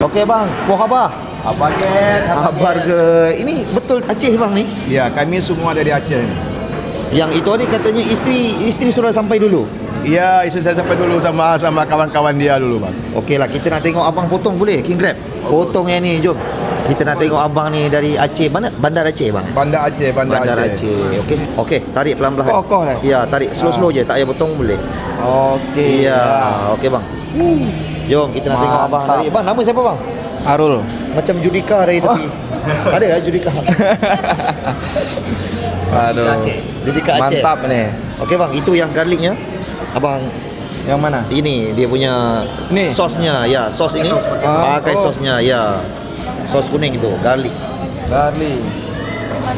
Okey bang, apa khabar? Abang Ken, Khabar ke? Ini betul Aceh bang ni? Ya, kami semua dari Aceh ni. Yang itu ni katanya isteri sudah sampai dulu. Ya, isteri saya sampai dulu sama kawan-kawan dia dulu bang. Okeylah, kita nak tengok abang potong boleh? King Crab. Potong yang ni, jom. Kita nak tengok abang ni dari Aceh. Mana? Bandar Aceh bang? Bandar Aceh, Bandar Aceh. Okey. Okey, tarik pelan-pelan. Kokoh dah. Ya, tarik slow-slow je, tak payah potong boleh. Okey. Ya, okey bang. Jom kita nak tengok abang Mantap. dari. Bang, nama siapa bang? Arul. Macam Judika dari tepi. Ada kan Judika? Aduh. Judika Aceh. Mantap ni. Okey bang, itu yang garlicnya. Abang, Yang mana? ini dia punya Ni? sosnya. Ya, sos ini. Pakai sosnya, ya. Sos kuning itu, garlic. Garlic.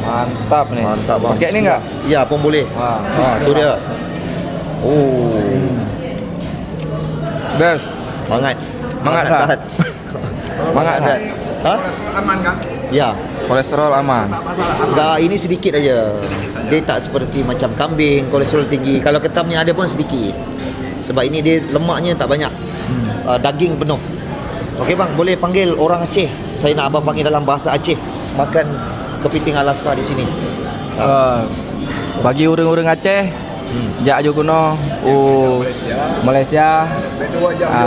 Mantap ni. Mantap bang. Pakai ni enggak? Ya, pun boleh. Wah. Tu dia. Oh. Best. Mangat. Mangat tak? tahan. Mangat tak? Ha? Aman kan? Ya. Kolesterol aman. Enggak, ini sedikit aja. Dia tak seperti macam kambing, kolesterol tinggi. Kalau ketamnya ada pun sedikit. Sebab ini dia lemaknya tak banyak. Daging penuh. Okey bang, boleh panggil orang Aceh. Saya nak abang panggil dalam bahasa Aceh. Makan kepiting Alaska di sini. Bagi orang-orang Aceh, jak je kuno, Malaysia,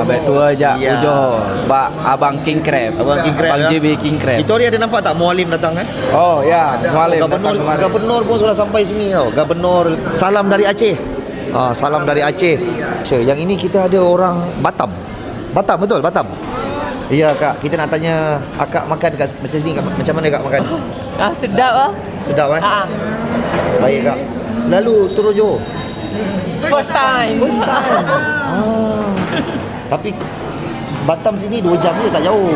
back tua jak Ya. Johor. Bak abang King Crab. Abang King Crab, Abang ya? JB King Crab. Itu hari ada nampak tak Mualim datang eh? Oh ya, Mualim. Gubernur pun sudah sampai sini tau. Gubernur, salam dari Aceh. Salam dari Aceh. Yang ini kita ada orang Batam. Batam betul, Batam. Ya kak, kita nak tanya akak makan kat macam sini kak, macam mana kak makan? Sedap lah. Sedap eh? Baik kak. Selalu turun Johor. First time. First time. Tapi Batam sini 2 jam je, tak jauh.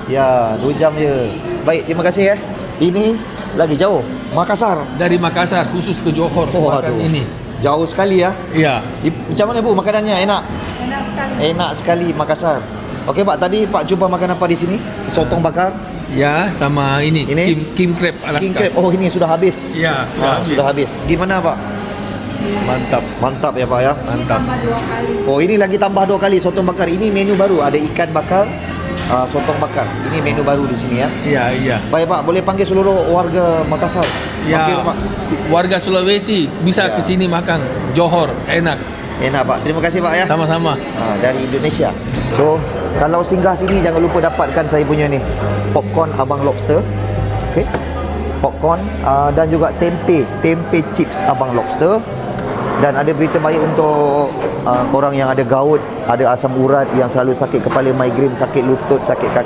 Ya, 2 jam je. Baik, terima kasih eh. Ini lagi jauh. Makassar. Dari Makassar khusus ke Johor makan aduh. ini. Jauh sekali ya. Ya. Macam mana Bu makanannya? Enak? Enak sekali Makassar. Okey Pak, tadi Pak cuba makan apa di sini? Sotong bakar, Ya, sama ini, Ini? Kim Crab Alaska. king crab. Oh, ini sudah habis. Ya, Sudah habis. Gimana Pak? Mantap, Mantap ya Pak ya. mantap. Oh, ini lagi tambah 2 kali sotong bakar. Ini menu baru, ada ikan bakar, sotong bakar. Ini menu baru di sini ya. Iya, iya. Baik Pak, boleh panggil seluruh warga Makassar. Ya, Mampir Pak. warga Sulawesi bisa Ya. ke sini makan. Johor, enak. Enak Pak. Terima kasih Pak ya. Sama-sama. Dari Indonesia. So, kalau singgah sini jangan lupa dapatkan saya punya ni popcorn Abang Lobster. Okey. Popcorn dan juga tempe chips Abang Lobster. Dan ada berita baik untuk korang yang ada gout, ada asam urat, yang selalu sakit kepala, migrain, sakit lutut, sakit kaki.